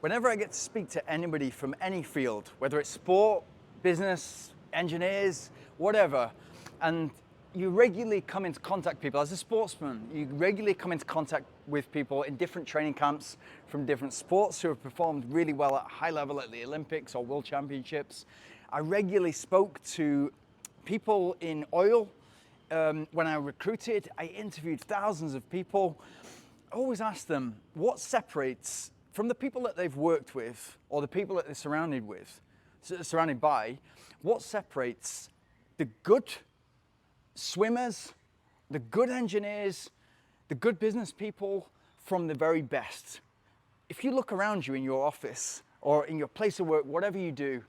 Whenever I get to speak to anybody from any field, whether it's sport, business, engineers, whatever, and you regularly come into contact with people as a sportsman, you regularly come into contact with people in different training camps from different sports who have performed really well at a high level at the Olympics or World Championships. I regularly spoke to people in oil. When I recruited, I interviewed thousands of people. I always ask them what separates from the people that they've worked with or the people that they're surrounded by, what separates the good swimmers, the good engineers, the good business people from the very best. If you look around you in your office or in your place of work, whatever you do,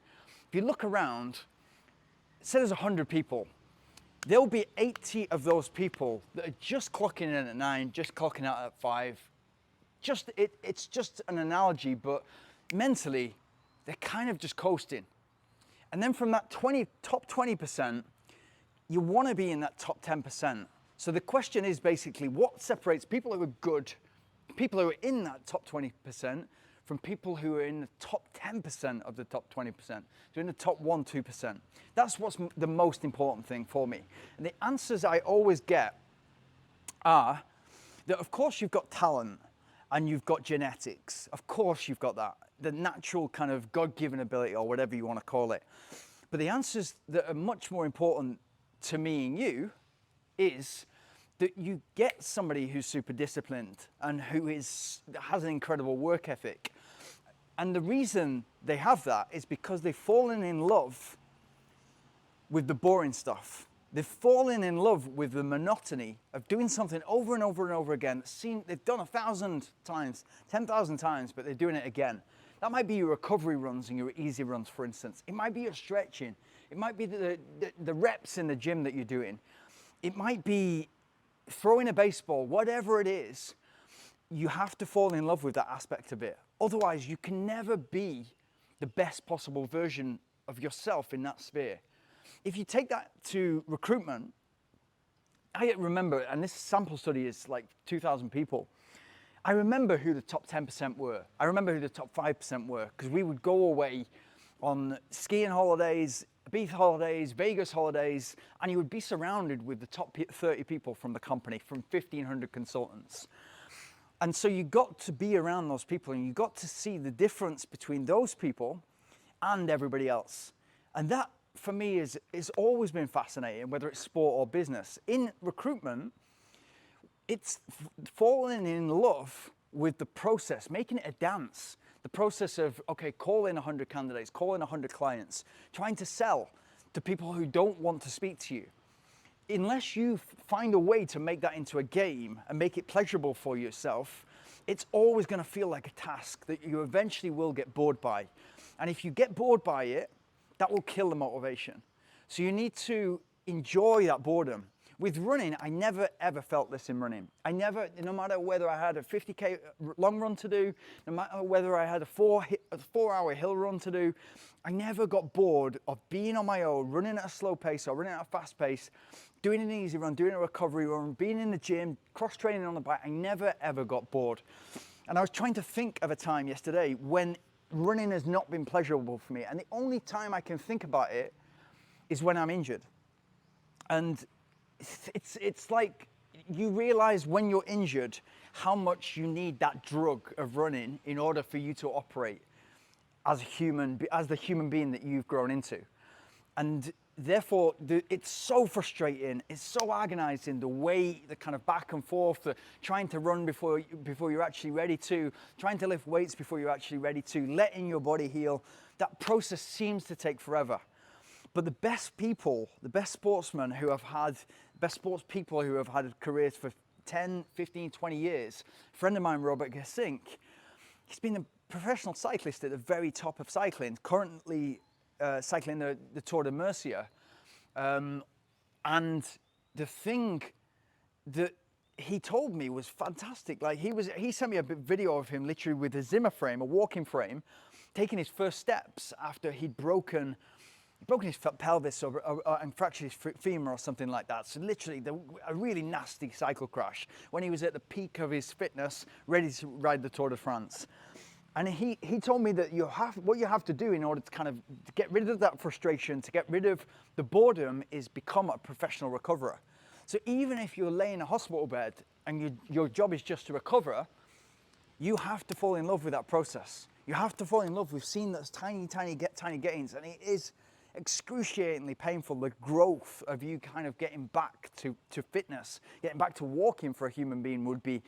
if you look around, say there's 100 people, there'll be 80 of those people that are just clocking in at 9, just clocking out at 5. It's just an analogy, but mentally, they're kind of just coasting. And then from that top 20%, you want to be in that top 10%. So the question is basically, what separates people who are good, people who are in that top 20%, from people who are in the top 10% of the top 20%, so in the top 1%, 2%. That's what's the most important thing for me. And the answers I always get are that, of course, you've got talent and you've got genetics. Of course, you've got that, the natural kind of God-given ability or whatever you want to call it. But the answers that are much more important to me and you is that you get somebody who's super disciplined and who has an incredible work ethic. And the reason they have that is because they've fallen in love with the boring stuff. They've fallen in love with the monotony of doing something over and over and over again. They've done 1,000 times, 10,000 times, but they're doing it again. That might be your recovery runs and your easy runs, for instance. It might be your stretching. It might be the reps in the gym that you're doing. It might be throwing a baseball, whatever it is. You have to fall in love with that aspect of it. Otherwise, you can never be the best possible version of yourself in that sphere. If you take that to recruitment, I remember, and this sample study is like 2,000 people, I remember who the top 10% were. I remember who the top 5% were, because we would go away on skiing holidays, Ibiza holidays, Vegas holidays, and you would be surrounded with the top 30 people from the company, from 1,500 consultants. And so you got to be around those people and you got to see the difference between those people and everybody else. And that, for me, is always been fascinating, whether it's sport or business. In recruitment, it's falling in love with the process, making it a dance. The process of, okay, call in 100 candidates, call in 100 clients, trying to sell to people who don't want to speak to you. Unless you find a way to make that into a game and make it pleasurable for yourself, it's always going to feel like a task that you eventually will get bored by. And if you get bored by it, that will kill the motivation. So you need to enjoy that boredom. With running, I never ever felt this in running. No matter whether I had a 50K long run to do, no matter whether I had a 4-hour hill run to do, I never got bored of being on my own, running at a slow pace or running at a fast pace, doing an easy run, doing a recovery run, being in the gym, cross-training on the bike. I never ever got bored. And I was trying to think of a time yesterday when running has not been pleasurable for me. And the only time I can think about it is when I'm injured. And it's like you realize when you're injured how much you need that drug of running in order for you to operate as the human being that you've grown into. And therefore, it's so frustrating, it's so agonizing, the kind of back and forth, the trying to run before you're actually ready to, trying to lift weights before you're actually ready to, letting your body heal. That process seems to take forever. But the best people, the best sportsmen who have had, best sports people who have had careers for 10, 15, 20 years, a friend of mine, Robert Gesink, he's been a professional cyclist at the very top of cycling, currently cycling the Tour de Murcia. And the thing that he told me was fantastic. Like he sent me a video of him literally with a Zimmer frame, a walking frame, taking his first steps after he'd broken his pelvis and fractured his femur or something like that. So literally a really nasty cycle crash when he was at the peak of his fitness, ready to ride the Tour de France. And he told me that what you have to do in order to kind of to get rid of that frustration, to get rid of the boredom, is become a professional recoverer. So even if you're laying in a hospital bed and your job is just to recover, you have to fall in love with that process. You have to fall in love with seeing those tiny gains, and it is excruciatingly painful. The growth of you kind of getting back to fitness, getting back to walking for a human being would be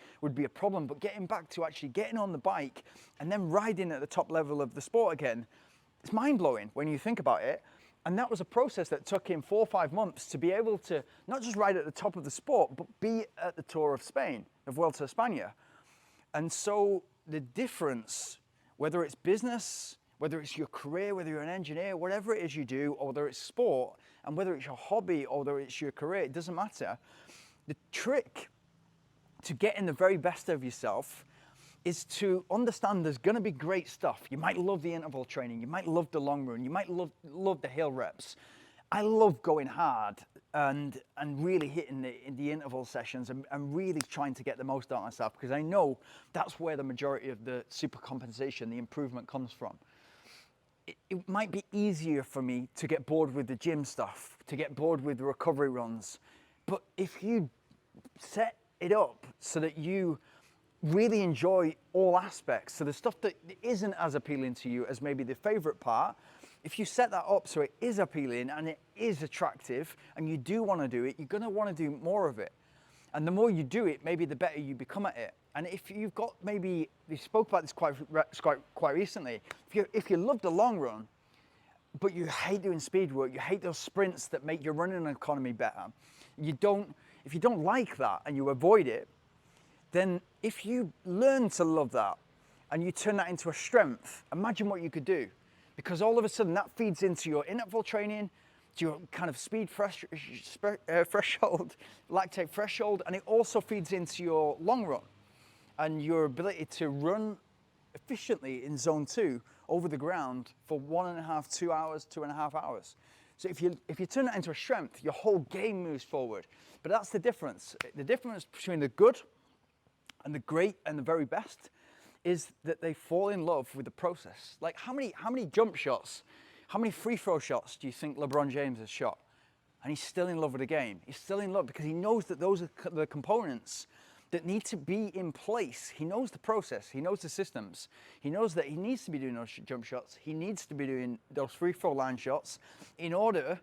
a problem, but getting back to actually getting on the bike and then riding at the top level of the sport again, it's mind-blowing when you think about it. And that was a process that took him 4 or 5 months to be able to not just ride at the top of the sport, but be at the Tour of Spain, of Vuelta a España. And so the difference, whether it's business, whether it's your career, whether you're an engineer, whatever it is you do, or whether it's sport, and whether it's your hobby or whether it's your career, it doesn't matter. The trick to getting the very best of yourself is to understand there's going to be great stuff. You might love the interval training, you might love the long run, you might love the hill reps. I love going hard and really hitting the interval sessions and really trying to get the most out of myself, because I know that's where the majority of the super compensation, the improvement comes from. It might be easier for me to get bored with the gym stuff, to get bored with the recovery runs. But if you set it up so that you really enjoy all aspects, so the stuff that isn't as appealing to you as maybe the favorite part, if you set that up so it is appealing and it is attractive and you do want to do it, you're going to want to do more of it. And the more you do it, maybe the better you become at it. And if you've got, maybe, we spoke about this quite recently, if you love the long run, but you hate doing speed work, you hate those sprints that make your running economy better, if you don't like that and you avoid it, then if you learn to love that and you turn that into a strength, imagine what you could do. Because all of a sudden that feeds into your interval training, to your kind of speed threshold, lactate threshold, and it also feeds into your long run and your ability to run efficiently in zone 2 over the ground for 1.5, 2 hours, 2.5 hours. So if you turn that into a strength, your whole game moves forward. But that's the difference. The difference between the good and the great and the very best is that they fall in love with the process. Like how many jump shots, how many free throw shots do you think LeBron James has shot? And he's still in love with the game. He's still in love because he knows that those are the components that need to be in place. He knows the process, he knows the systems. He knows that he needs to be doing those jump shots. He needs to be doing those free throw line shots in order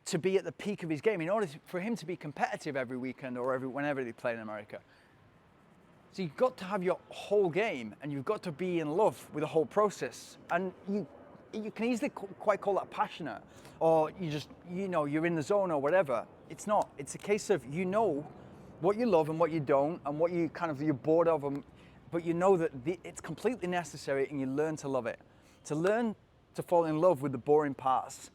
to be at the peak of his game, in order for him to be competitive every weekend or whenever they play in America. So you've got to have your whole game and you've got to be in love with the whole process. And you can easily quite call that passionate, or you're in the zone or whatever. It's not. It's a case of what you love and what you don't, and what you're bored of, but you know that it's completely necessary, and you learn to love it. To learn to fall in love with the boring parts